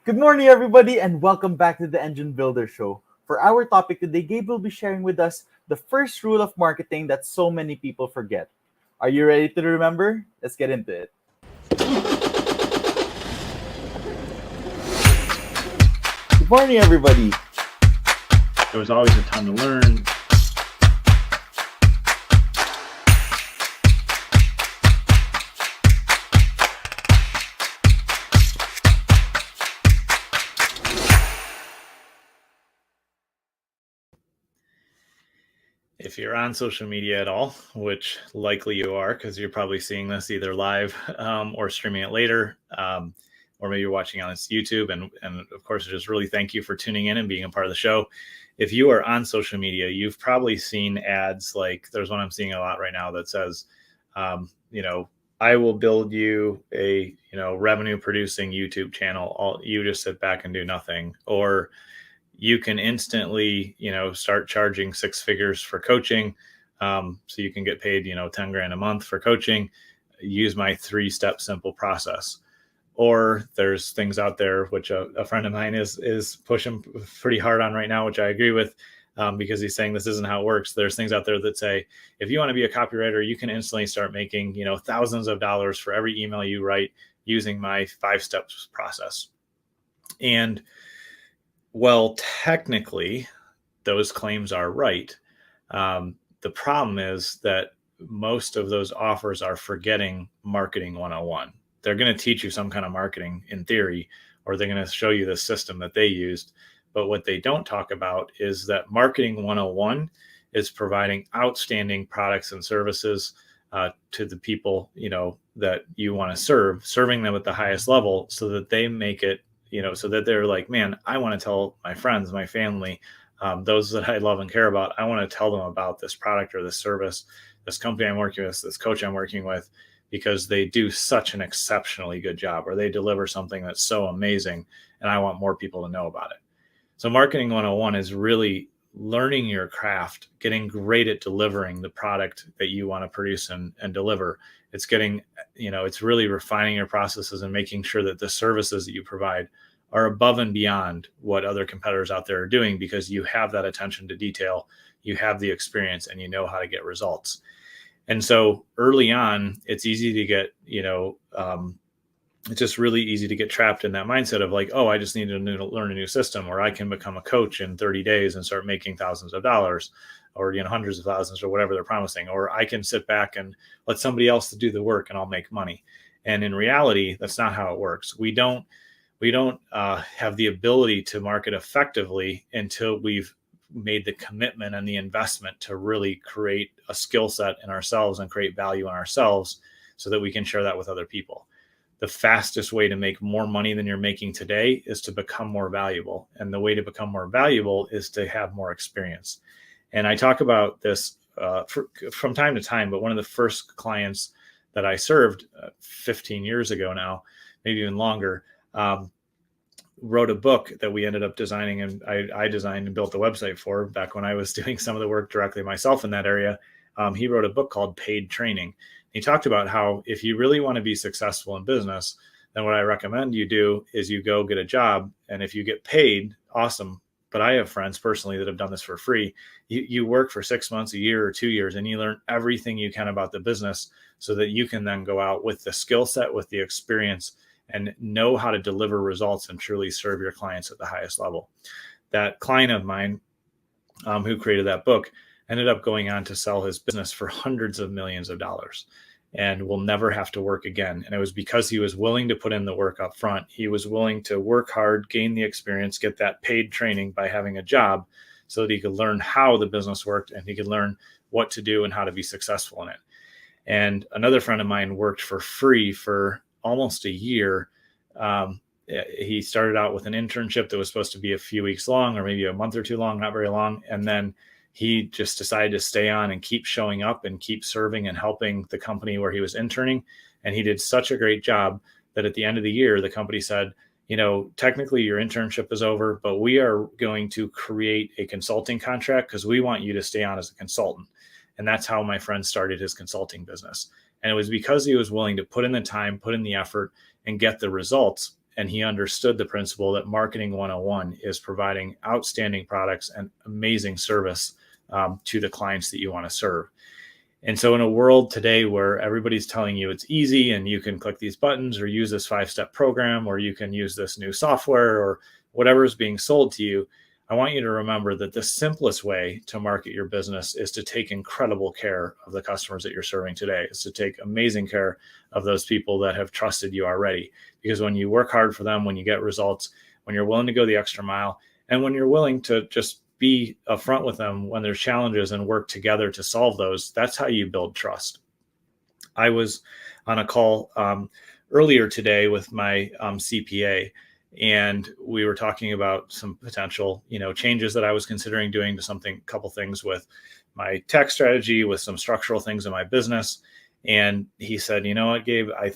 Good morning, everybody, and welcome back to the Engine Builder Show. For our topic today, Gabe will be sharing with us the first rule of marketing that so many people forget. Are you ready to remember? Let's get into it. Good morning, everybody. There was always a ton to learn. If you're on social media at all, which likely you are, because you're probably seeing this either live or streaming it later, or maybe you're watching on this YouTube. And of course, just really thank you for tuning in and being a part of the show. If you are on social media, you've probably seen ads like there's one I'm seeing a lot right now that says, I will build you a, revenue producing YouTube channel. You just sit back and do nothing. Or you can instantly, start charging six figures for coaching. So you can get paid, 10 grand a month for coaching. Use my 3-step simple process. Or there's things out there, which a friend of mine is pushing pretty hard on right now, which I agree with, because he's saying this isn't how it works. There's things out there that say, if you want to be a copywriter, you can instantly start making, thousands of dollars for every email you write using my 5-steps process. And well, technically, those claims are right. The problem is that most of those offers are forgetting marketing 101. They're going to teach you some kind of marketing in theory, or they're going to show you the system that they used. But what they don't talk about is that marketing 101 is providing outstanding products and services to the people, that you want to serve, serving them at the highest level so that they make it, so that they're like, man, I want to tell my friends, my family, those that I love and care about, I want to tell them about this product or this service, this company I'm working with, this coach I'm working with, because they do such an exceptionally good job, or they deliver something that's so amazing, and I want more people to know about it. So marketing 101 is really learning your craft, getting great at delivering the product that you want to produce and deliver. It's getting, it's really refining your processes and making sure that the services that you provide are above and beyond what other competitors out there are doing, because you have that attention to detail, you have the experience, and you know how to get results. And so early on, it's easy to get, it's just really easy to get trapped in that mindset of like, oh, I just need to learn a new system, or I can become a coach in 30 days and start making thousands of dollars, or, hundreds of thousands, or whatever they're promising, or I can sit back and let somebody else do the work and I'll make money. And in reality, that's not how it works. We don't have the ability to market effectively until we've made the commitment and the investment to really create a skill set in ourselves and create value in ourselves so that we can share that with other people. The fastest way to make more money than you're making today is to become more valuable. And the way to become more valuable is to have more experience. And I talk about this from time to time, but one of the first clients that I served 15 years ago now, maybe even longer, wrote a book that we ended up designing, and I designed and built the website for back when I was doing some of the work directly myself in that area. He wrote a book called Paid Training. He talked about how if you really want to be successful in business, then what I recommend you do is you go get a job. And if you get paid, awesome. But I have friends personally that have done this for free. You work for 6 months, a year, or 2 years, and you learn everything you can about the business so that you can then go out with the skill set, with the experience, and know how to deliver results and truly serve your clients at the highest level. That client of mine who created that book ended up going on to sell his business for hundreds of millions of dollars and will never have to work again. And it was because he was willing to put in the work up front. He was willing to work hard, gain the experience, get that paid training by having a job so that he could learn how the business worked and he could learn what to do and how to be successful in it. And another friend of mine worked for free for almost a year. He started out with an internship that was supposed to be a few weeks long, or maybe a month or two long, not very long. And then he just decided to stay on and keep showing up and keep serving and helping the company where he was interning. And he did such a great job that at the end of the year, the company said, technically your internship is over, but we are going to create a consulting contract because we want you to stay on as a consultant. And that's how my friend started his consulting business. And it was because he was willing to put in the time, put in the effort, and get the results. and he understood the principle that marketing 101 is providing outstanding products and amazing service to the clients that you want to serve. And so in a world today where everybody's telling you it's easy and you can click these buttons or use this 5-step program or you can use this new software or whatever is being sold to you, I want you to remember that the simplest way to market your business is to take incredible care of the customers that you're serving today. Is to take amazing care of those people that have trusted you already. Because when you work hard for them, when you get results, when you're willing to go the extra mile, and when you're willing to just be upfront with them when there's challenges and work together to solve those, that's how you build trust. I was on a call earlier today with my CPA, and we were talking about some potential, changes that I was considering doing to a couple things with my tax strategy, with some structural things in my business. And he said, you know what, Gabe, I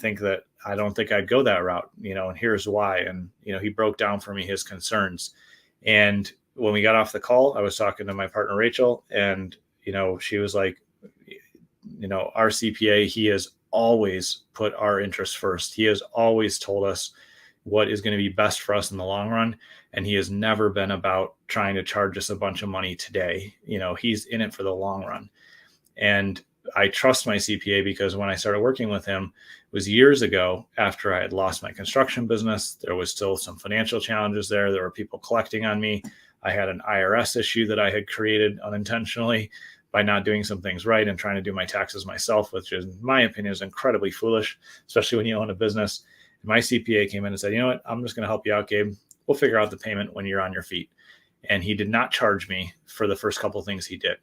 don't think I'd go that route, and here's why. And, he broke down for me his concerns. And when we got off the call, I was talking to my partner, Rachel, and, she was like, our CPA, he has always put our interests first. He has always told us what is going to be best for us in the long run. And he has never been about trying to charge us a bunch of money today. He's in it for the long run. And I trust my CPA because when I started working with him, it was years ago after I had lost my construction business. There was still some financial challenges there. There were people collecting on me. I had an IRS issue that I had created unintentionally by not doing some things right and trying to do my taxes myself, which is, in my opinion, is incredibly foolish, especially when you own a business. And my CPA came in and said, you know what, I'm just going to help you out, Gabe. We'll figure out the payment when you're on your feet. And he did not charge me for the first couple of things he did.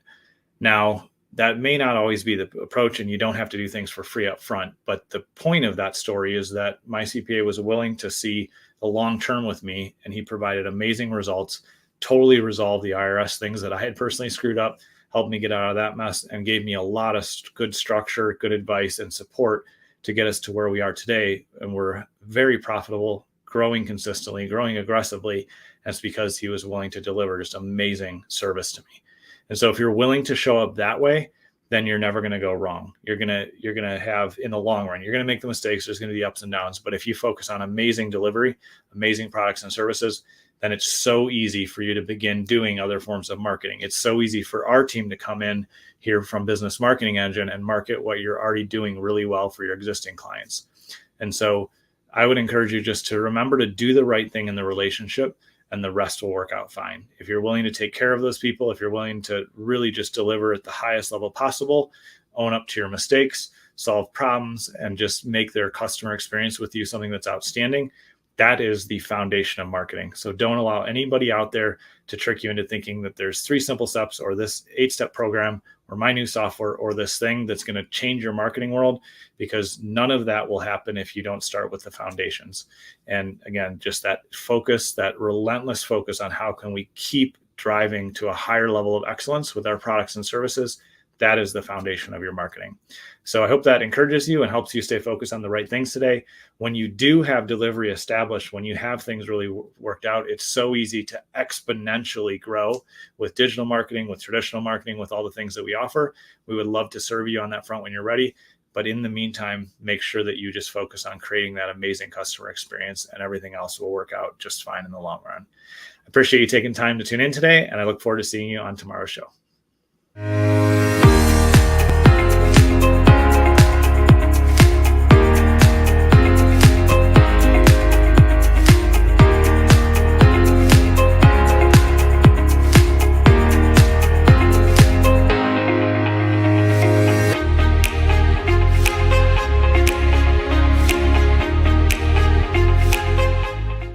Now, that may not always be the approach, and you don't have to do things for free up front. But the point of that story is that my CPA was willing to see the long term with me, and he provided amazing results, totally resolved the IRS things that I had personally screwed up, helped me get out of that mess, and gave me a lot of good structure, good advice, and support to get us to where we are today. And we're very profitable, growing consistently, growing aggressively. That's because he was willing to deliver just amazing service to me. And so if you're willing to show up that way, then you're never going to go wrong. You're going to have, in the long run, you're going to make the mistakes. There's going to be ups and downs. But if you focus on amazing delivery, amazing products and services, then it's so easy for you to begin doing other forms of marketing. It's so easy for our team to come in here from Business Marketing Engine and market what you're already doing really well for your existing clients. And so I would encourage you just to remember to do the right thing in the relationship, and the rest will work out fine. If you're willing to take care of those people, if you're willing to really just deliver at the highest level possible, own up to your mistakes, solve problems, and just make their customer experience with you something that's outstanding, that is the foundation of marketing. So don't allow anybody out there to trick you into thinking that there's 3 simple steps or this 8-step program or my new software or this thing that's going to change your marketing world, because none of that will happen if you don't start with the foundations. And again, just that focus, that relentless focus on how can we keep driving to a higher level of excellence with our products and services. That is the foundation of your marketing. So I hope that encourages you and helps you stay focused on the right things today. When you do have delivery established, when you have things really worked out, it's so easy to exponentially grow with digital marketing, with traditional marketing, with all the things that we offer. We would love to serve you on that front when you're ready. But in the meantime, make sure that you just focus on creating that amazing customer experience, and everything else will work out just fine in the long run. I appreciate you taking time to tune in today, and I look forward to seeing you on tomorrow's show.